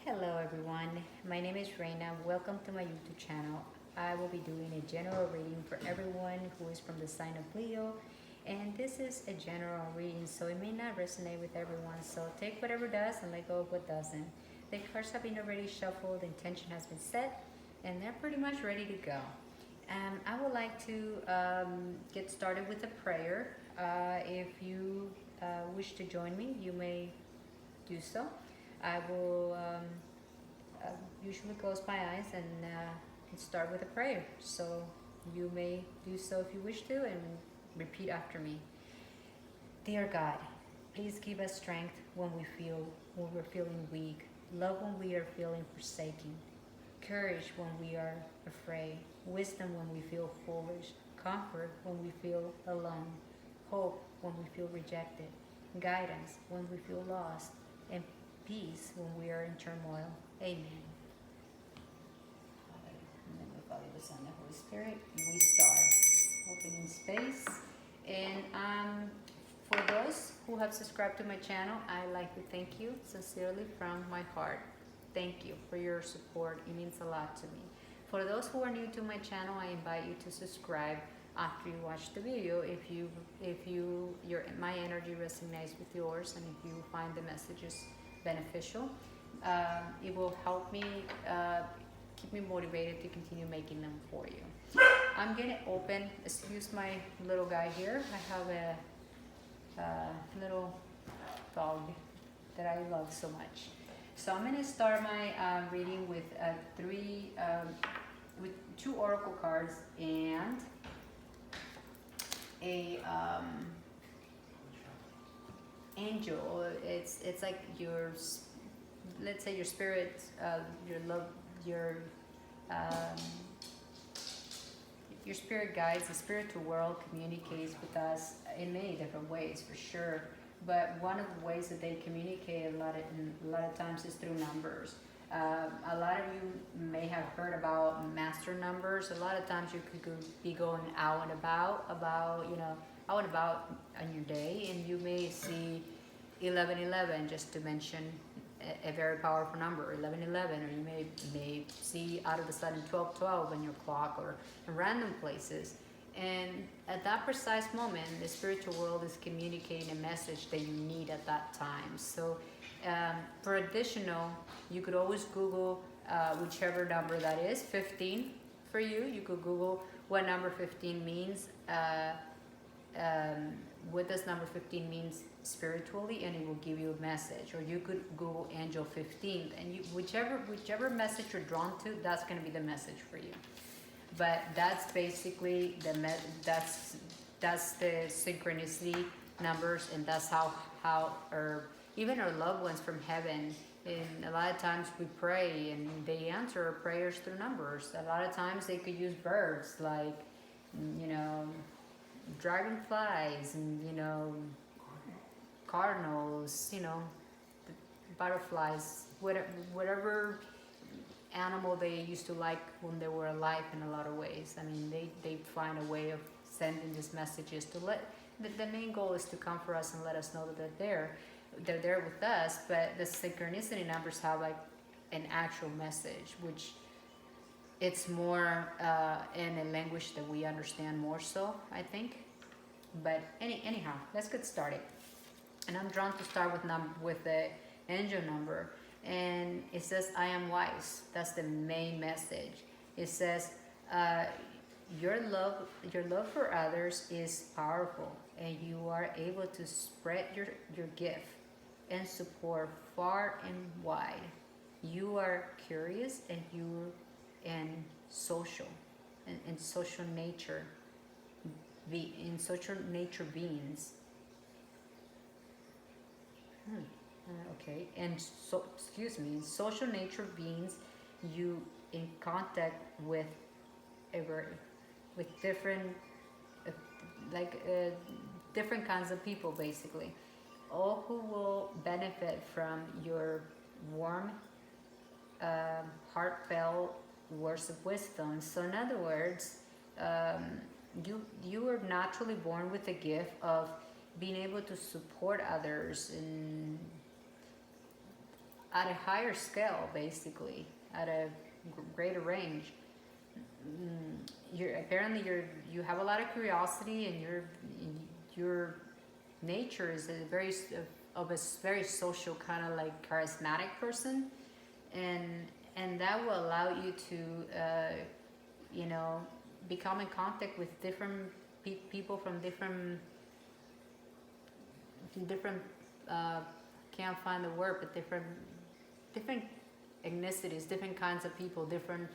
Hello everyone, my name is Reina. Welcome to my YouTube channel. I will be doing a general reading for everyone who is from the sign of Leo, and this is a general reading, so it may not resonate with everyone, so take whatever does and let go of what doesn't. The cards have been already shuffled, the intention has been set, and they're pretty much ready to go. I would like to get started with a prayer. If you wish to join me, you may do so. I will usually close my eyes and start with a prayer. So you may do so if you wish to and repeat after me. Dear God, please give us strength when we're feeling weak, love when we are feeling forsaken, courage when we are afraid, wisdom when we feel foolish, comfort when we feel alone, hope when we feel rejected, guidance when we feel lost, and peace when we are in turmoil. Amen. In the name of the Father, the Son, and the Holy Spirit, we start. Opening space. And for those who have subscribed to my channel, I'd like to thank you sincerely from my heart. Thank you for your support. It means a lot to me. For those who are new to my channel, I invite you to subscribe after you watch the video if my energy resonates with yours and if you find the messages beneficial. It will help me keep me motivated to continue making them for you. I'm gonna open, excuse my little guy here. I have a little dog that I love so much. So I'm gonna start my reading with with two oracle cards and a angel. It's like your, let's say your spirit, your love, um, your spirit guides. The spiritual world communicates with us in many different ways, for sure. But one of the ways that they communicate a lot of times is through numbers. A lot of you may have heard about master numbers. A lot of times you could be going out and about on your day, and you may see 1111, just to mention a very powerful number, 1111, or you may see out of the sudden 1212 on your clock or in random places. And at that precise moment, the spiritual world is communicating a message that you need at that time. So for additional, you could always Google whichever number that is, 15 for you. You could Google what number 15 means, what does number 15 means spiritually, and it will give you a message. Or you could Google angel 15, and whichever message you're drawn to, that's going to be the message for you. But that's basically that's the synchronicity numbers, and that's how even our loved ones from heaven. And a lot of times we pray and they answer our prayers through numbers. A lot of times they could use birds like, dragonflies and, cardinals, butterflies, whatever animal they used to like when they were alive in a lot of ways. I mean, they find a way of sending these messages to the main goal is to comfort us and let us know that they're there with us. But the synchronicity numbers have like an actual message, which it's more in a language that we understand more so, I think. But anyhow, let's get started. And I'm drawn to start with the angel number, and it says, "I am wise." That's the main message. It says, your love for others is powerful, and you are able to spread your gift and support far and wide. You are curious and social, and social nature. In social nature beings. Okay, and in social nature beings, you in contact with different different kinds of people, basically, all who will benefit from your warm, heartfelt words of wisdom. So in other words, you are naturally born with the gift of being able to support others and at a higher scale, basically, at a greater range. You're apparently you have a lot of curiosity, and your nature is a very of a very social, kind of like charismatic person, and that will allow you to you know, become in contact with different people from different can't find the word, but different ethnicities, different kinds of people, different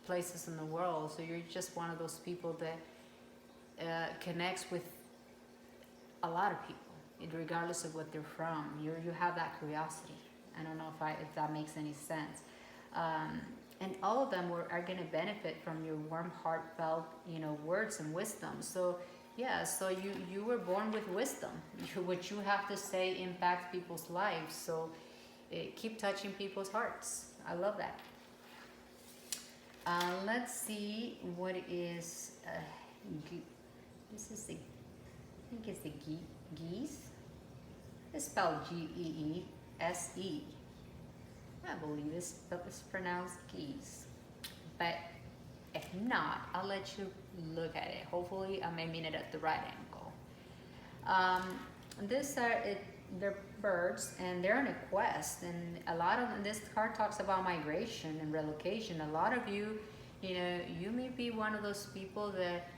places in the world. So you're just one of those people that connects with a lot of people, regardless of what they're from. You have that curiosity. I don't know if that makes any sense. And all of them are going to benefit from your warm, heartfelt, you know, words and wisdom. So yeah, so you were born with wisdom. What you have to say impacts people's lives. So keep touching people's hearts. I love that. Let's see what it is. This is the, I think it's the Geese. It's spelled Geese. I believe it's pronounced Geese. But if not, I'll let you look at it. Hopefully I may mean it at the right angle. They're birds, and they're on a quest, and a lot of this card talks about migration and relocation. A lot of you, you know, you may be one of those people that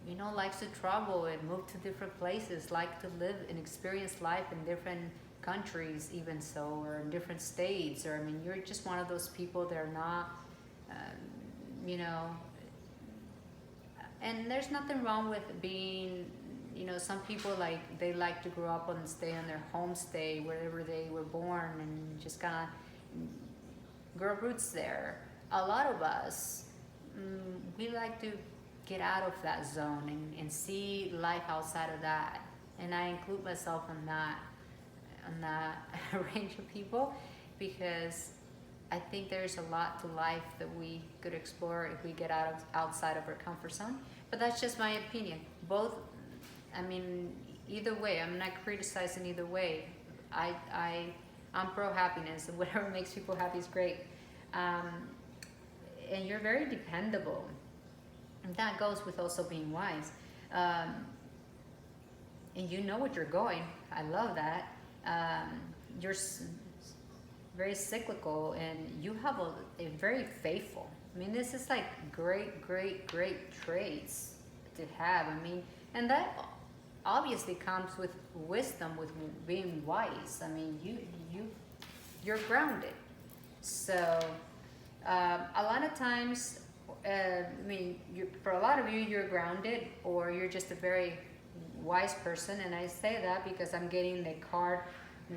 you know, likes to travel and move to different places, like to live and experience life in different countries, even so, or in different states. Or I mean, you're just one of those people that are not you know, and there's nothing wrong with being, you know, some people they like to grow up and stay on their homestay wherever they were born and just kind of grow roots there. A lot of us, we like to get out of that zone and see life outside of that, and I include myself in that range of people, because I think there's a lot to life that we could explore if we get outside of our comfort zone. But that's just my opinion. Both, I mean, either way, I'm not criticizing either way. I'm pro happiness, and whatever makes people happy is great. And you're very dependable. And that goes with also being wise. And you know what you're going. I love that. You're very cyclical, and you have a very faithful. I mean, this is like great traits to have. I mean, and that obviously comes with wisdom, with being wise. I mean, you're grounded. So a lot of times, I mean, for a lot of you, you're grounded, or you're just a very wise person. And I say that because I'm getting the card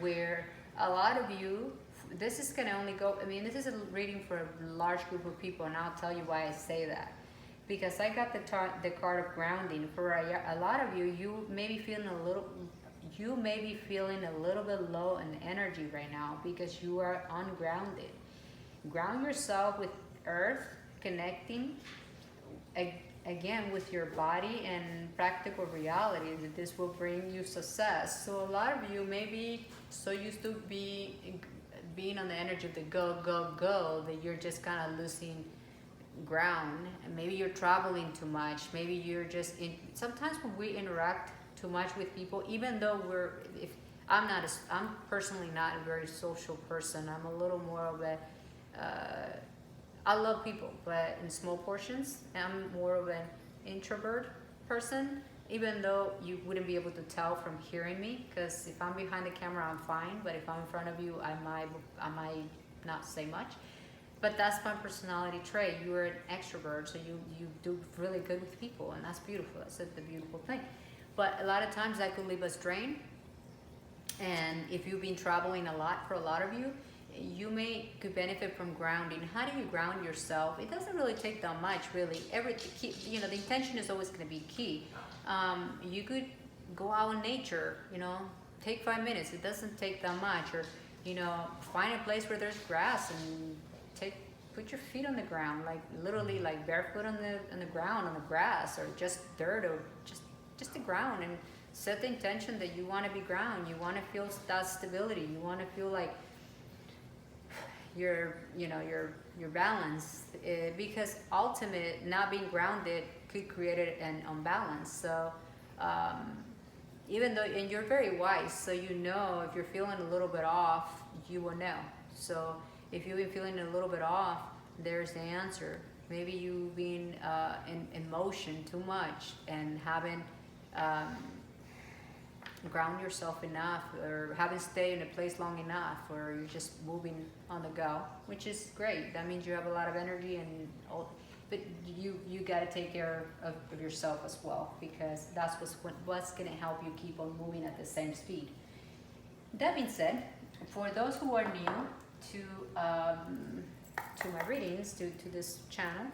where a lot of you, this is going to only go, I mean, this is a reading for a large group of people, and I'll tell you why I say that. Because I got the card of grounding. For a lot of you, you may be feeling a little bit low in energy right now because you are ungrounded. Ground yourself with earth, connecting again with your body and practical reality, that this will bring you success. So a lot of you may be so used to being on the energy of the go that you're just kind of losing ground. And maybe you're traveling too much. Maybe you're just sometimes when we interact too much with people, even though I'm personally not a very social person. I'm a little more of a I love people, but in small portions. I'm more of an introvert person, even though you wouldn't be able to tell from hearing me, because if I'm behind the camera, I'm fine, but if I'm in front of you, I might not say much. But that's my personality trait. You are an extrovert, so you do really good with people, and that's beautiful. That's the beautiful thing. But a lot of times that could leave us drained. And if you've been traveling a lot, for a lot of you, could benefit from grounding. How do you ground yourself? It doesn't really take that much, really. The intention is always going to be key. You could go out in nature, take 5 minutes. It doesn't take that much. Or, find a place where there's grass and put your feet on the ground, like literally like barefoot on the ground, on the grass, or just dirt, or just the ground, and set the intention that you want to be ground. You want to feel that stability. You want to feel like your balance, because ultimate not being grounded could create an unbalance. So um, even though, and you're very wise, so you know if you're feeling a little bit off, you will know. So if you've been feeling a little bit off, there's the answer. Maybe you've been in motion too much and haven't um, ground yourself enough, or haven't stayed in a place long enough, or you're just moving on the go, which is great. That means you have a lot of energy and all, but you got to take care of yourself as well, because that's what's going to help you keep on moving at the same speed. That being said, for those who are new to my readings, to this channel,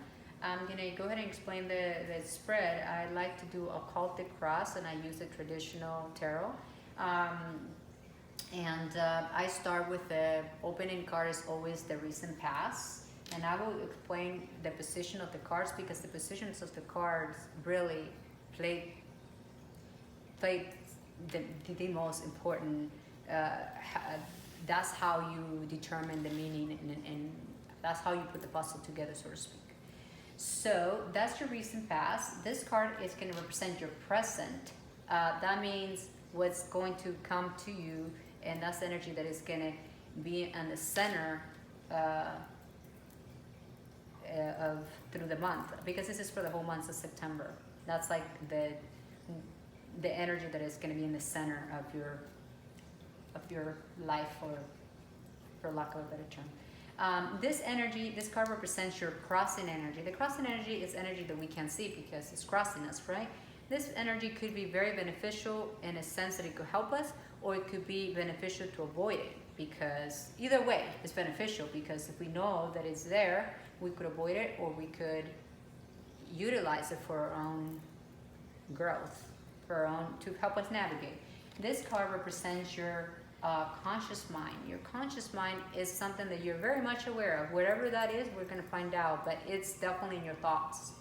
I'm gonna go ahead and explain the spread. I like to do occultic cross, and I use the traditional tarot. I start with the opening card is always the recent past, and I will explain the position of the cards, because the positions of the cards really play the most important. That's how you determine the meaning, and that's how you put the puzzle together, so to speak. So that's your recent past. This card is going to represent your present. That means what's going to come to you, and that's the energy that is going to be in the center of through the month, because this is for the whole month of September. That's like the energy that is going to be in the center of your life, or for lack of a better term. This energy, this card represents your crossing energy. The crossing energy is energy that we can't see because it's crossing us, right? This energy could be very beneficial in a sense that it could help us, or it could be beneficial to avoid it, because either way it's beneficial, because if we know that it's there, we could avoid it, or we could utilize it for our own growth, for our own, to help us navigate. This card represents your conscious mind. Your conscious mind is something that you're very much aware of. Whatever that is, we're going to find out, but it's definitely in your thoughts.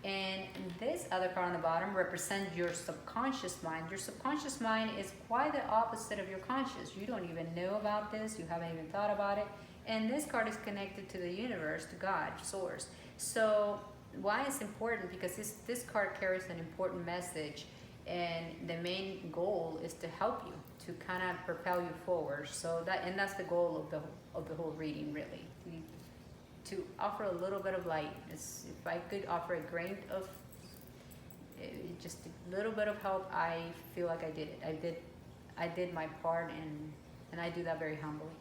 And this other card on the bottom represents your subconscious mind. Your subconscious mind is quite the opposite of your conscious. You don't even know about this. You haven't even thought about it. And this card is connected to the universe, to God, source. So why it's important? Because this card carries an important message, and the main goal is to help you, to kind of propel you forward. So that's the goal of the whole reading, really, to offer a little bit of light. If I could offer a grain of just a little bit of help, I feel like I did it. I did my part, and I do that very humbly.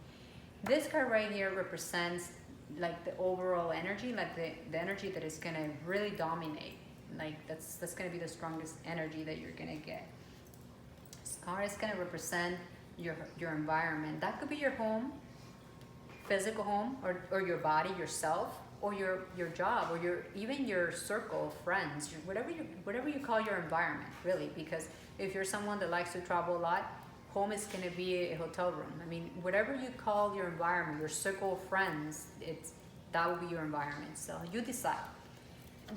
This card right here represents like the overall energy, like the energy that is going to really dominate. Like that's going to be the strongest energy that you're going to get. This card is going to represent your environment. That could be your home, physical home, or your body, yourself, or your job, or even your circle of friends, whatever you call your environment, really. Because if you're someone that likes to travel a lot, home is going to be a hotel room. I mean, whatever you call your environment, your circle of friends, that will be your environment. So you decide.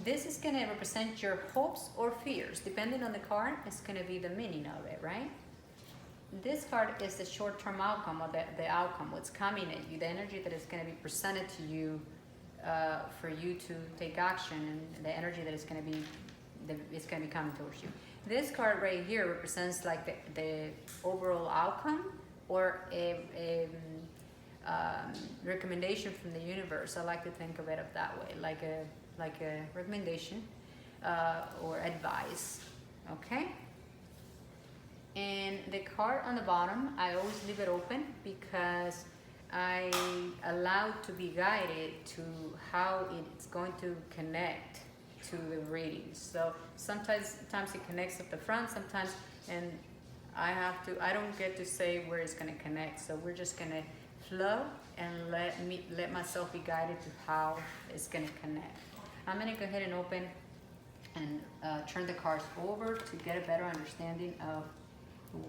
This is going to represent your hopes or fears. Depending on the card, it's going to be the meaning of it, right? This card is the short-term outcome, or the outcome, what's coming at you, the energy that is going to be presented to you for you to take action, and the energy that is going to be coming towards you. This card right here represents like the overall outcome, or a recommendation from the universe. I like to think of it that way, like a recommendation or advice. Okay. And the card on the bottom, I always leave it open, because I allow to be guided to how it's going to connect to the readings. So sometimes it connects at the front, sometimes, and I don't get to say where it's going to connect. So we're just going to flow and let myself be guided to how it's going to connect. I'm going to go ahead and open and turn the cards over to get a better understanding of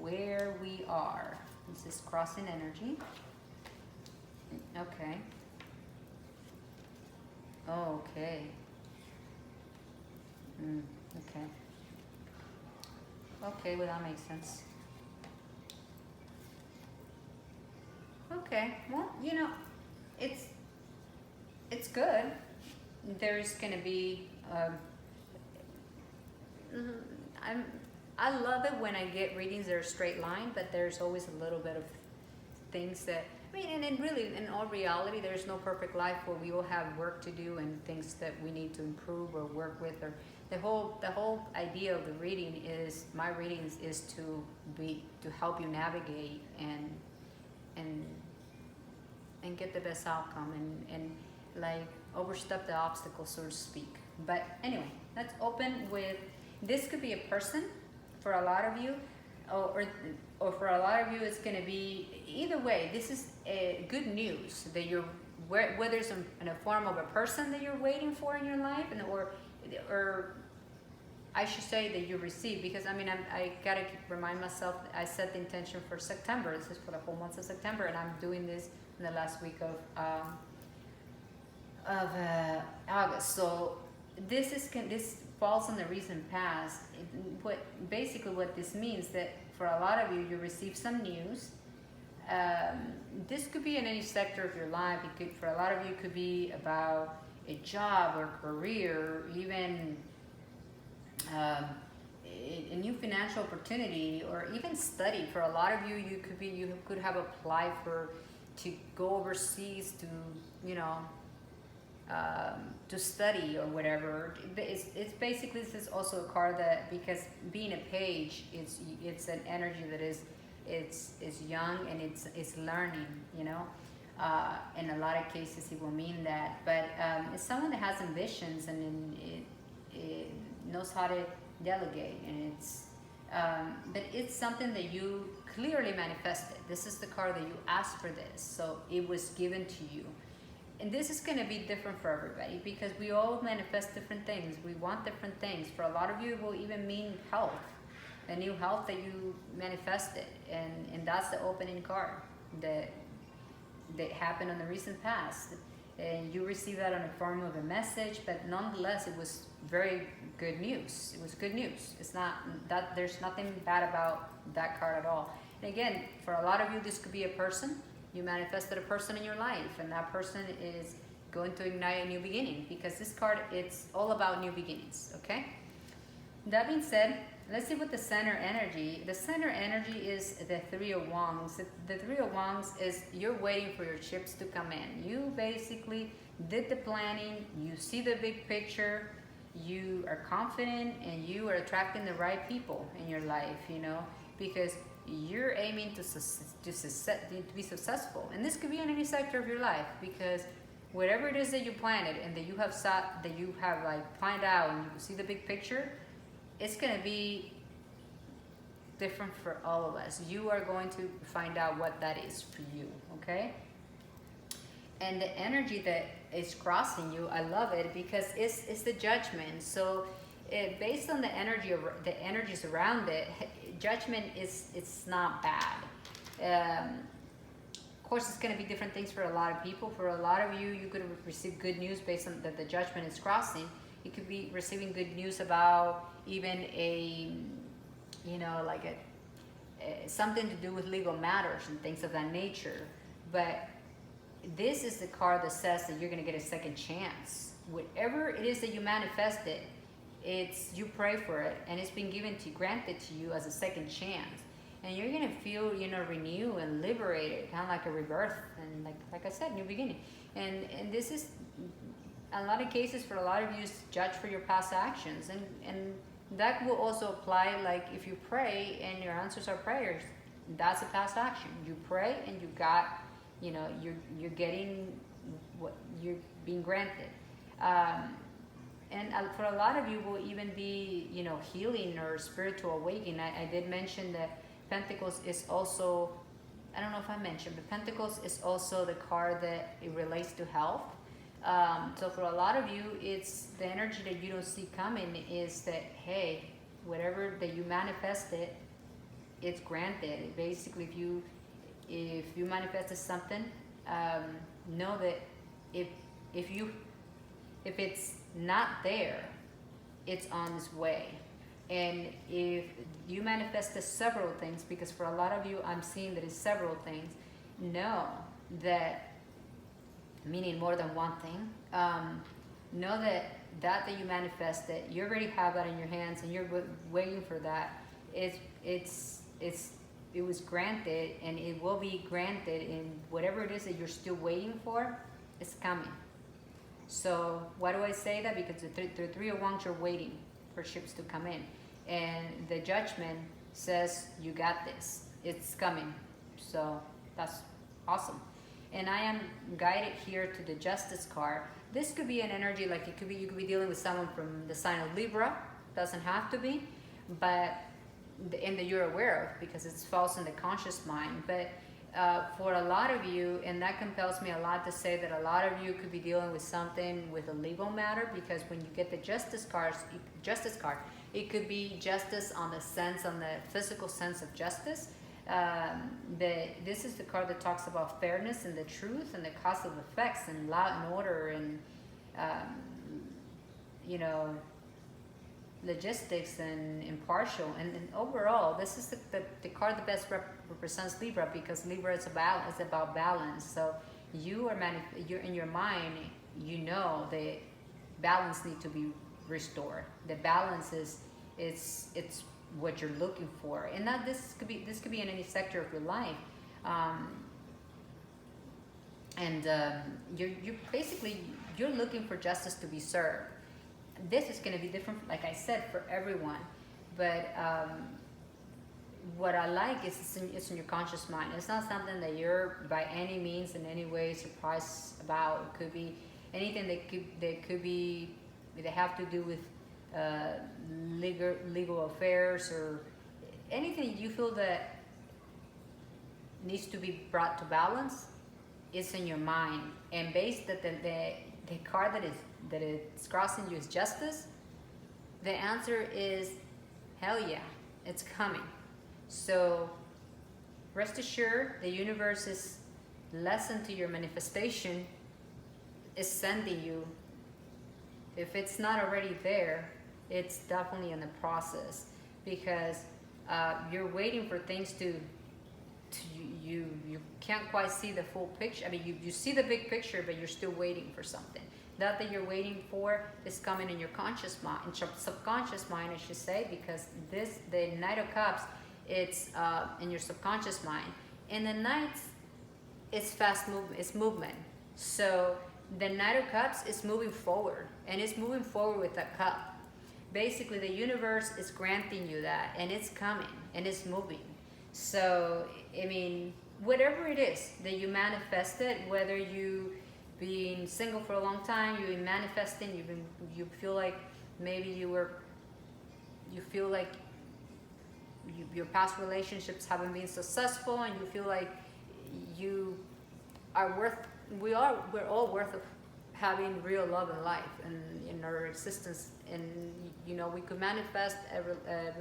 where we are. This is crossing energy. Okay. Okay. Okay. Okay, well, that makes sense. Okay. Well, it's it's good. There's gonna be. Mm, I'm. I love it when I get readings that are straight line, but there's always a little bit of things that. I mean, and really, in all reality, there's no perfect life where we all have work to do and things that we need to improve or work with. Or the whole idea of the reading is my readings is to help you navigate and and get the best outcome and like overstep the obstacle, so to speak. But anyway, let's open with this. Could be a person for a lot of you, or for a lot of you, it's going to be either way. This is good news that you're whether it's in a form of a person that you're waiting for in your life, and or I should say that you receive, because I mean I gotta remind myself I set the intention for September. This is for the whole month of September, and I'm doing this in the last week of August. So this falls on the recent past. What this means that for a lot of you, you receive some news. This could be in any sector of your life. For a lot of you, it could be about a job or career, even a new financial opportunity, or even study. For a lot of you, you could have applied to go overseas to study or whatever. It's basically, this is also a card that, because being a page, it's an energy that is young and it's learning, in a lot of cases it will mean that, but it's someone that has ambitions and it knows how to delegate, and but it's something that you clearly manifested. This is the card that you asked for this, so it was given to you. And this is going to be different for everybody, because we all manifest different things. We want different things. For a lot of you, it will even mean health, a new health that you manifested, and that's the opening card that happened in the recent past. And you received that in the form of a message, but nonetheless, it was very good news. It was good news. It's not that there's nothing bad about that card at all. And again, for a lot of you, this could be a person. You manifested a person in your life, and that person is going to ignite a new beginning, because this card, it's all about new beginnings, okay? That being said, let's see what the center energy. The center energy is the Three of Wands. The Three of Wands is you're waiting for your chips to come in. You basically did the planning, you see the big picture, you are confident, and you are attracting the right people in your life, because you're aiming to be successful. And this could be in any sector of your life, because whatever it is that you planted and that you have like planned out, and you see the big picture, it's going to be different for all of us. You are going to find out what that is for you, okay? And the energy that is crossing you, I love it, because it's the Judgment. So based on the energies around it, Judgment it's not bad. Of course, it's going to be different things for a lot of people. For a lot of you, you could receive good news based on that the Judgment is crossing. You could be receiving good news about even something to do with legal matters and things of that nature. But this is the card that says that you're going to get a second chance. Whatever it is that you manifested, you pray for it, and it's been granted to you as a second chance. And you're going to feel, renewed and liberated, kind of like a rebirth, and like I said, new beginning. And this is, a lot of cases, for a lot of you, is judged for your past actions. And that will also apply, like if you pray and your answers are prayers, that's a past action. You pray and you got, you're getting what you're being granted. And for a lot of you will even be, healing or spiritual awakening. I did mention that Pentacles is also, I don't know if I mentioned, but Pentacles is also the card that it relates to health. So for a lot of you, it's the energy that you don't see coming is that, hey, whatever that you manifested, it's granted. Basically, if you manifested something, know that if it's not there, it's on its way. And if you manifested several things, because for a lot of you, I'm seeing that it's several things, know that, meaning more than one thing, know that that you manifested, you already have that in your hands, and you're waiting for that. It's it was granted, and it will be granted in whatever it is that you're still waiting for. It's coming. So why do I say that? Because the three of wands, you're waiting for ships to come in, and the judgment says you got this. It's coming. So that's awesome. And I am guided here to the Justice card. This could be an energy, like it could be, you could be dealing with someone from the sign of Libra. Doesn't have to be, but and that you're aware of, because it falls in the conscious mind. But for a lot of you, and that compels me a lot to say that a lot of you could be dealing with something with a legal matter, because when you get the Justice card, it could be justice on the sense, on the physical sense of justice. This is the card that talks about fairness and the truth and the cause of effects and law and order and you know, logistics and impartial, and overall this is the card that best represents Libra, because Libra is about balance. So you're in your mind, you know that balance needs to be restored. The balance is it's what you're looking for, and that this could be in any sector of your life. You're basically you're looking for justice to be served. This is going to be different, like I said, for everyone. But what I like is it's in your conscious mind. It's not something that you're by any means in any way surprised about. It could be anything that could be that have to do with legal affairs, or anything you feel that needs to be brought to balance. Is in your mind, and based that the card that it's crossing you is justice. The answer is hell yeah, it's coming. So rest assured, the universe is lesson to your manifestation is sending you. If it's not already there, it's definitely in the process, because you're waiting for things to you can't quite see the full picture. I mean, you see the big picture, but you're still waiting for something. That you're waiting for is coming in your conscious mind, in your subconscious mind, I should say, because the Knight of Cups, it's in your subconscious mind. And the Knight, it's fast movement, it's movement. So the Knight of Cups is moving forward, and it's moving forward with that cup. Basically, the universe is granting you that, and it's coming, and it's moving. So, I mean, whatever it is that you manifested, whether you being single for a long time, you've been manifesting, you feel like maybe you feel like your past relationships haven't been successful, and you feel like you are we're all worth of having real love in life and in our existence. And you know, we could manifest a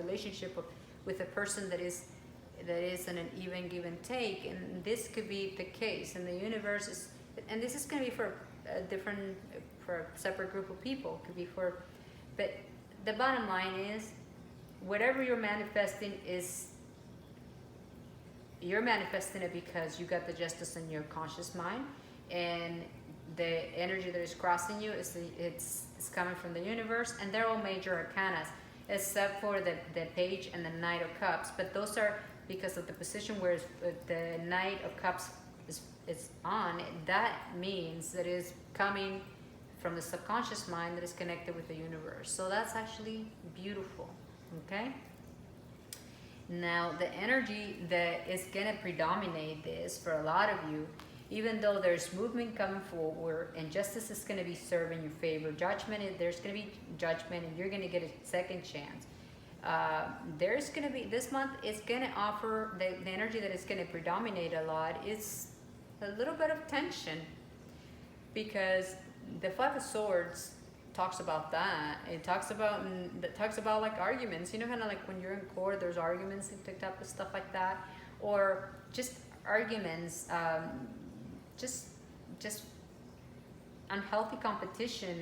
relationship with a person that is in an even give and take, and this could be the case. And the universe is, and this is going to be for a separate group of people. It could be but the bottom line is, whatever you're manifesting you're manifesting it because you got the justice in your conscious mind, and the energy that is crossing you it's coming from the universe, and they're all major arcanas, except for the Page and the Knight of Cups. But those are because of the position where the Knight of Cups is on. That means that it is coming from the subconscious mind that is connected with the universe. So that's actually beautiful. Okay? Now, the energy that is going to predominate this for a lot of you, even though there's movement coming forward and justice is going to be served in your favor, there's going to be judgment, and you're going to get a second chance. There's going to be, this month, it's going to offer, the energy that is going to predominate a lot is a little bit of tension, because the Five of Swords talks about that. It talks about like arguments, you know, kind of like when you're in court, there's arguments and picked up and stuff like that, or just arguments, just unhealthy competition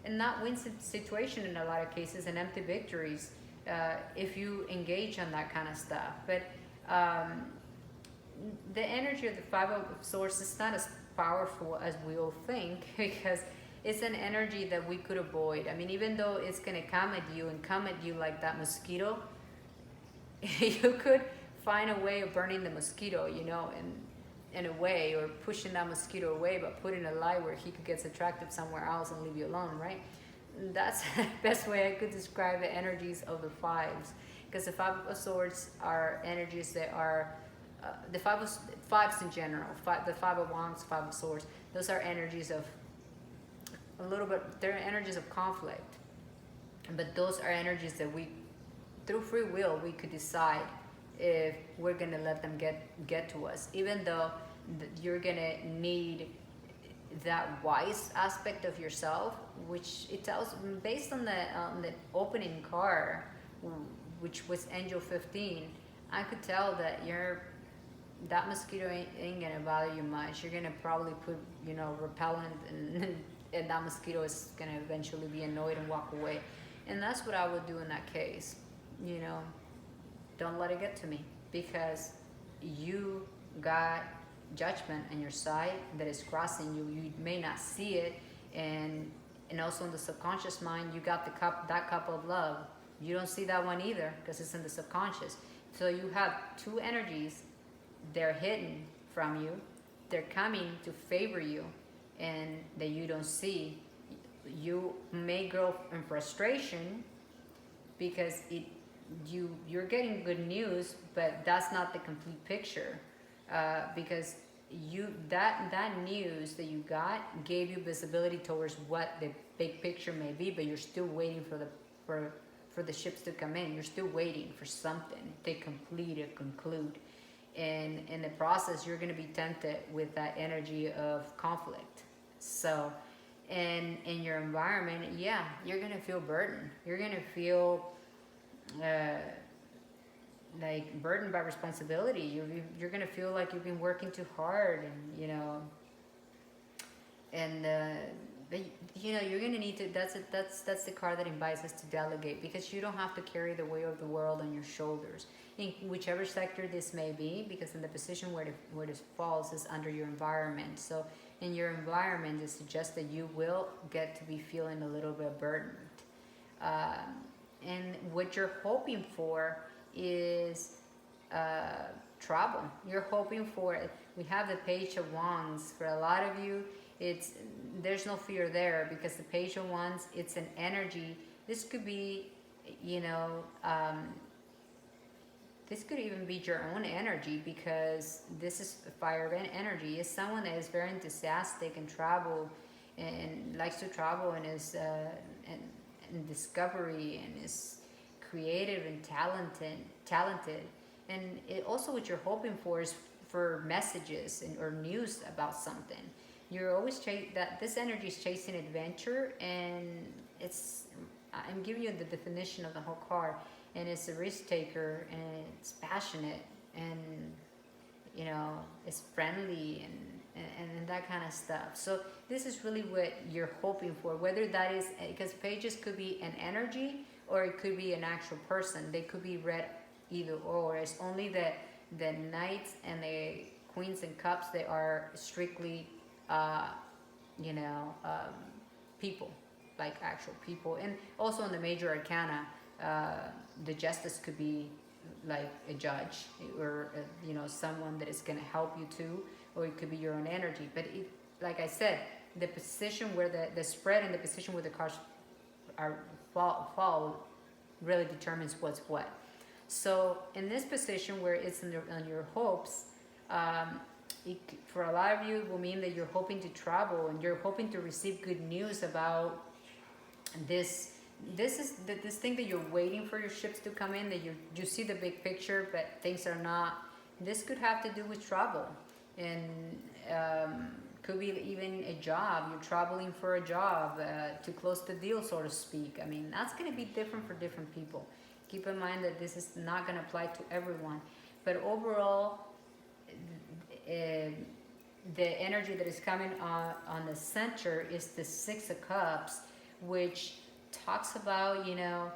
and not win situation in a lot of cases, and empty victories if you engage on that kind of stuff. But the energy of the Five of Swords is not as powerful as we all think because it's an energy that we could avoid. I mean, even though it's gonna come at you and come at you like that mosquito, you could find a way of burning the mosquito, you know, in a way, or pushing that mosquito away, but putting a light where he could get attracted somewhere else and leave you alone, right? That's the best way I could describe the energies of the fives, because the Five of Swords are energies that are the fives in general. The Five of Wands, Five of Swords. Those are energies of a little bit. They're energies of conflict, but those are energies that we, through free will, we could decide if we're gonna let them get to us, even though you're gonna need that wise aspect of yourself, which it tells based on the opening card, which was Angel 15. I could tell that that mosquito ain't gonna bother you much. You're gonna probably put, you know, repellent, and that mosquito is gonna eventually be annoyed and walk away. And that's what I would do in that case. You know, don't let it get to me, because you got judgment on your side that is crossing you. You may not see it, and also in the subconscious mind, you got that cup of love. You don't see that one either because it's in the subconscious. So you have two energies. They're hidden from you. They're coming to favor you, and that you don't see. You may grow in frustration because you're getting good news, but that's not the complete picture, because that news that you got gave you visibility towards what the big picture may be, but you're still waiting for the ships to come in. You're still waiting for something to complete or conclude, and in the process, you're going to be tempted with that energy of conflict. So, and in your environment, yeah, you're going to feel burdened. You're going to feel like burdened by responsibility. You're gonna feel like you've been working too hard, and you know, and you know, you're gonna need to. That's the card that invites us to delegate, because you don't have to carry the weight of the world on your shoulders in whichever sector this may be, because in the position where this falls is under your environment. So in your environment, it suggests that you will get to be feeling a little bit burdened. And what you're hoping for is trouble. You're hoping for it. We have the Page of Wands. For a lot of you, there's no fear there, because the Page of Wands, it's an energy. This could be, you know, this could even be your own energy, because this is fire energy. It's someone that is very enthusiastic and travel, and likes to travel, and is and discovery, and is creative and talented. And it also, what you're hoping for is for messages or news about something. You're always this energy is chasing adventure, and I'm giving you the definition of the whole card, and it's a risk taker, and it's passionate, and you know, it's friendly, and that kind of stuff. So this is really what you're hoping for, whether that is, because pages could be an energy or it could be an actual person. They could be read either or. It's only the knights and the queens and cups, they are strictly you know, people, like actual people. And also in the major arcana, the justice could be like a judge, or you know, someone that is going to help you too, or it could be your own energy. But like I said, the position where the spread and the position where the cards fall really determines what's what. So in this position where it's on your hopes, for a lot of you, it will mean that you're hoping to travel, and you're hoping to receive good news about this thing that you're waiting for your ships to come in, that you see the big picture, but things are not. This could have to do with travel, and could be even a job. You're traveling for a job to close the deal, so to speak. I mean, that's going to be different for different people. Keep in mind that this is not going to apply to everyone, but overall, the energy that is coming on the center is the Six of Cups, which talks about, you know,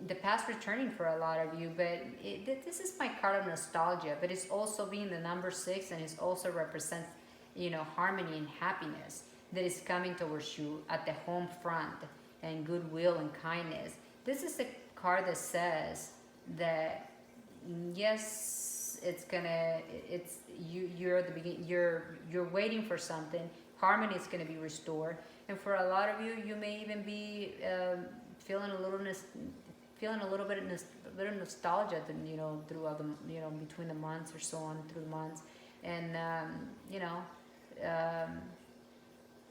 the past returning for a lot of you, but this is my card of nostalgia, but it's also being the number 6, and it also represents, harmony and happiness that is coming towards you at the home front, and goodwill and kindness. This is the card that says that yes, it's you're at the beginning, you're waiting for something. Harmony is going to be restored, and for a lot of you, you may even be feeling a little bit of little nostalgia, throughout the, between the months or so on through the months, and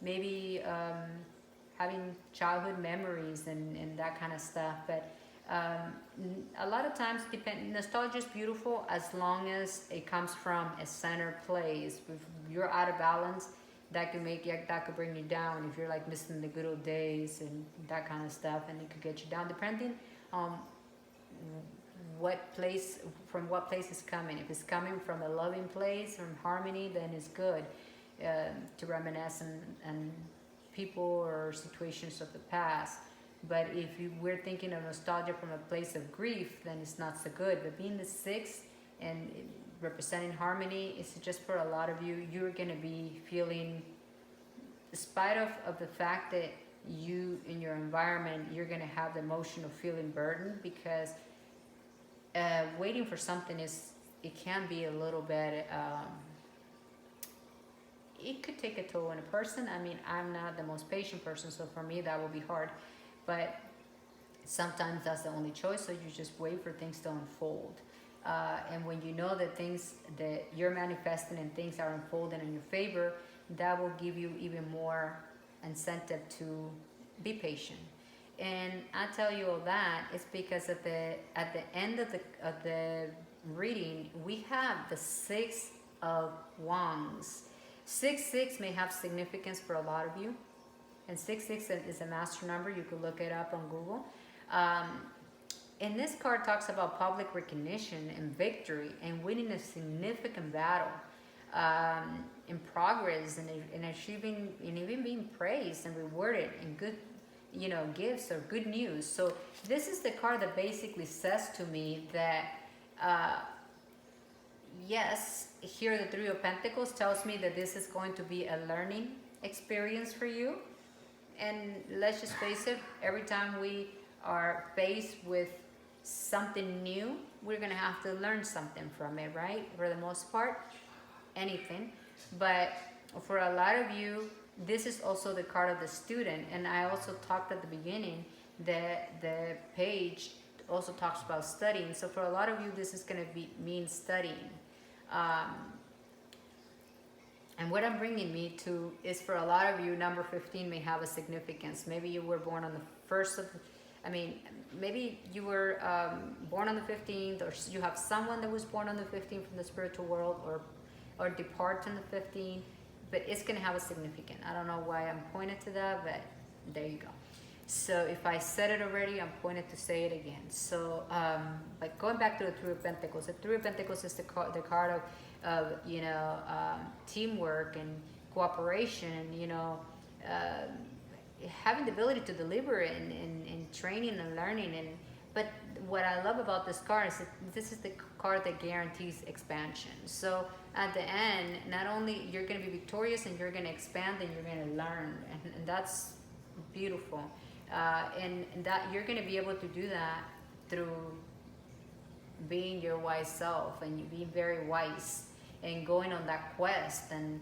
maybe having childhood memories and that kind of stuff. But a lot of times, nostalgia is beautiful as long as it comes from a center place. If you're out of balance, that could bring you down. If you're like missing the good old days and that kind of stuff, and it could get you down, depending on what place it's coming. If it's coming from a loving place, from harmony, then it's good to reminisce and people or situations of the past. But if we're thinking of nostalgia from a place of grief, then it's not so good. But being the 6 and representing harmony, it's just for a lot of you, you're going to be feeling, in spite of the fact that you in your environment, you're going to have the emotion of feeling burdened, because waiting for something it can be a little bit, it could take a toll on a person. I mean, I'm not the most patient person, so for me that will be hard. But sometimes that's the only choice, so you just wait for things to unfold. And when you know that things that you're manifesting and things are unfolding in your favor, that will give you even more incentive to be patient. And I tell you all that it's because at the end of the reading, we have the 6 of Wands. 6 may have significance for a lot of you, and 6 is a master number. You could look it up on Google. And this card talks about public recognition and victory and winning a significant battle, in progress, and achieving, and even being praised and rewarded, and good, gifts or good news. So this is the card that basically says to me that, yes, here the 3 of Pentacles tells me that this is going to be a learning experience for you. And let's just face it, every time we are faced with something new, we're going to have to learn something from it, right? For the most part, anything. But for a lot of you, this is also the card of the student. And I also talked at the beginning that the page also talks about studying. So for a lot of you, this is going to mean studying. And what I'm bringing me to is, for a lot of you, number 15 may have a significance. Maybe you were born on the first of, maybe you were born on the 15th, or you have someone that was born on the 15th from the spiritual world, or depart on the 15th, but it's going to have a significance. I don't know why I'm pointed to that, but there you go. So if I said it already, I'm pointed to say it again. So, but going back to the 3 of Pentacles, the 3 of Pentacles is the card of teamwork and cooperation, having the ability to deliver in training and learning. But what I love about this card is that this is the card that guarantees expansion. So at the end, not only you're going to be victorious, and you're going to expand, and you're going to learn, and that's beautiful. And that you're going to be able to do that through being your wise self, and you being very wise, and going on that quest, and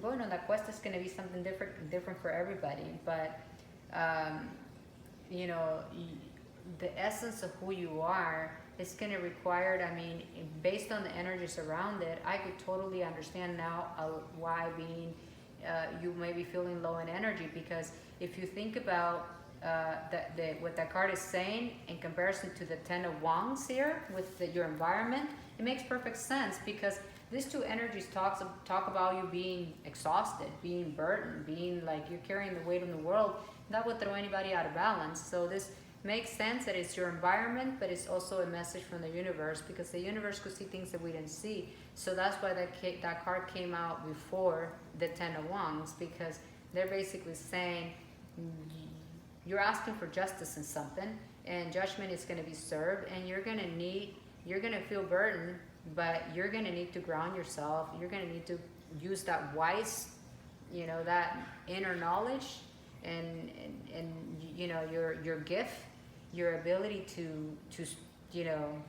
going on that quest is going to be something different for everybody. But the essence of who you are is going to require, based on the energies around it, I could totally understand now why you may be feeling low in energy. Because if you think about what that card is saying in comparison to the 10 of Wands here with your environment, it makes perfect sense, because these 2 energies talk about you being exhausted, being burdened, being like you're carrying the weight of the world. That would throw anybody out of balance. So this makes sense that it's your environment, but it's also a message from the universe, because the universe could see things that we didn't see. So that's why that card came out before the 10 of Wands, because they're basically saying you're asking for justice in something, and judgment is going to be served, and you're going to feel burdened, but you're going to need to ground yourself. You're going to need to use that wise, that inner knowledge, and your gift, your ability to you know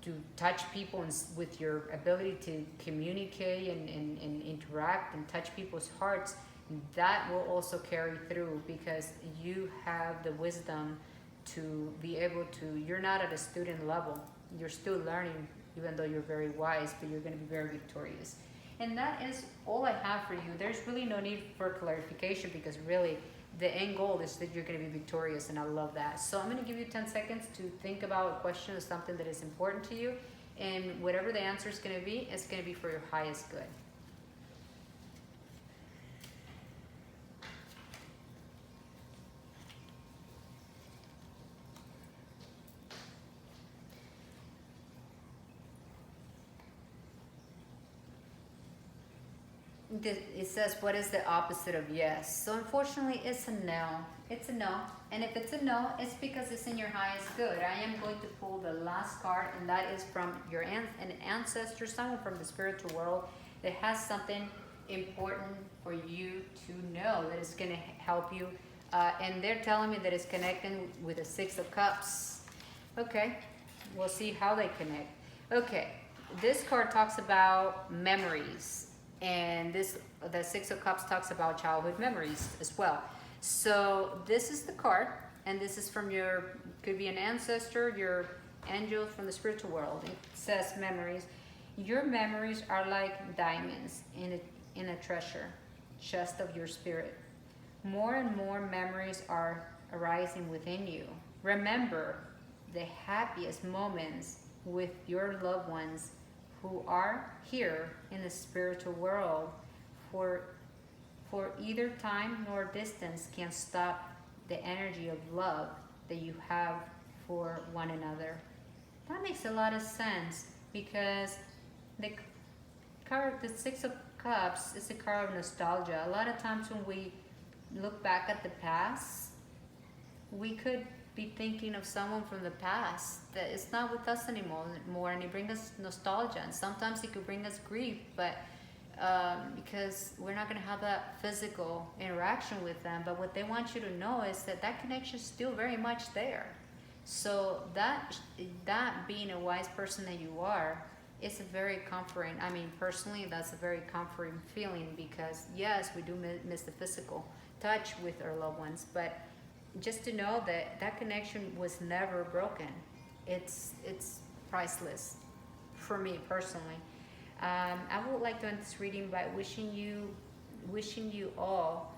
to touch people, and with your ability to communicate and interact and touch people's hearts, that will also carry through, because you have the wisdom to be able to, you're not at a student level, you're still learning, even though you're very wise, but you're going to be very victorious. And that is all I have for you. There's really no need for clarification, because really the end goal is that you're going to be victorious, and I love that. So I'm going to give you 10 seconds to think about a question or something that is important to you, and whatever the answer is going to be, it's going to be for your highest good. It says, what is the opposite of yes? So unfortunately, it's a no. It's a no. And if it's a no, it's because it's in your highest good. I am going to pull the last card, and that is from an ancestor, someone from the spiritual world that has something important for you to know, that is going to help you. And they're telling me that it's connecting with the Six of Cups. Okay, we'll see how they connect. Okay, this card talks about memories. And the Six of Cups talks about childhood memories as well. So this is the card, and this is from could be an ancestor, your angel from the spiritual world. It says memories. Your memories are like diamonds in a treasure chest of your spirit. More and more memories are arising within you. Remember the happiest moments with your loved ones who are here in the spiritual world, for either time nor distance can stop the energy of love that you have for one another. That makes a lot of sense, because the Six of Cups is a card of nostalgia. A lot of times when we look back at the past, we could be thinking of someone from the past that is not with us anymore, and it brings us nostalgia, and sometimes it could bring us grief, but because we're not going to have that physical interaction with them. But what they want you to know is that connection is still very much there. So that being a wise person that you are, it's a very comforting, I mean, personally, that's a very comforting feeling, because yes, we do miss the physical touch with our loved ones, but just to know that connection was never broken, it's priceless for me personally. I would like to end this reading by wishing you all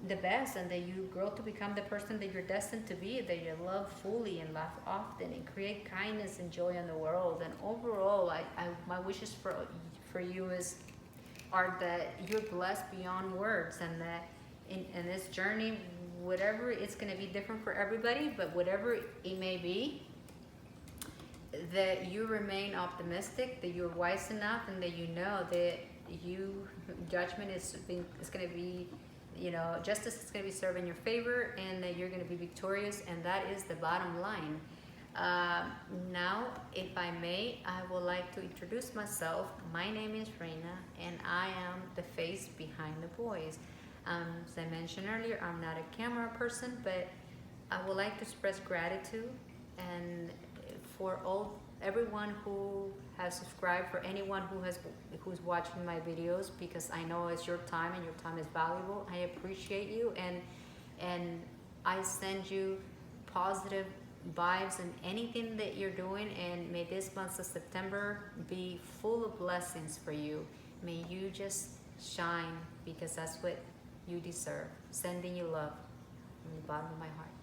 the best, and that you grow to become the person that you're destined to be, that you love fully and laugh often and create kindness and joy in the world. And overall, my wishes for you are that you're blessed beyond words, and that in this journey, whatever, it's going to be different for everybody, but whatever it may be, that you remain optimistic, that you're wise enough, and that you know that judgment is going to be, justice is going to be served in your favor, and that you're going to be victorious, and that is the bottom line. Now, if I may, I would like to introduce myself. My name is Reina, and I am the face behind the voice. As I mentioned earlier, I'm not a camera person, but I would like to express gratitude and for everyone who has subscribed, for anyone who's watching my videos, because I know it's your time and your time is valuable. I appreciate you, and I send you positive vibes in anything that you're doing, and may this month of September be full of blessings for you. May you just shine, because that's what you deserve. Sending you love from the bottom of my heart.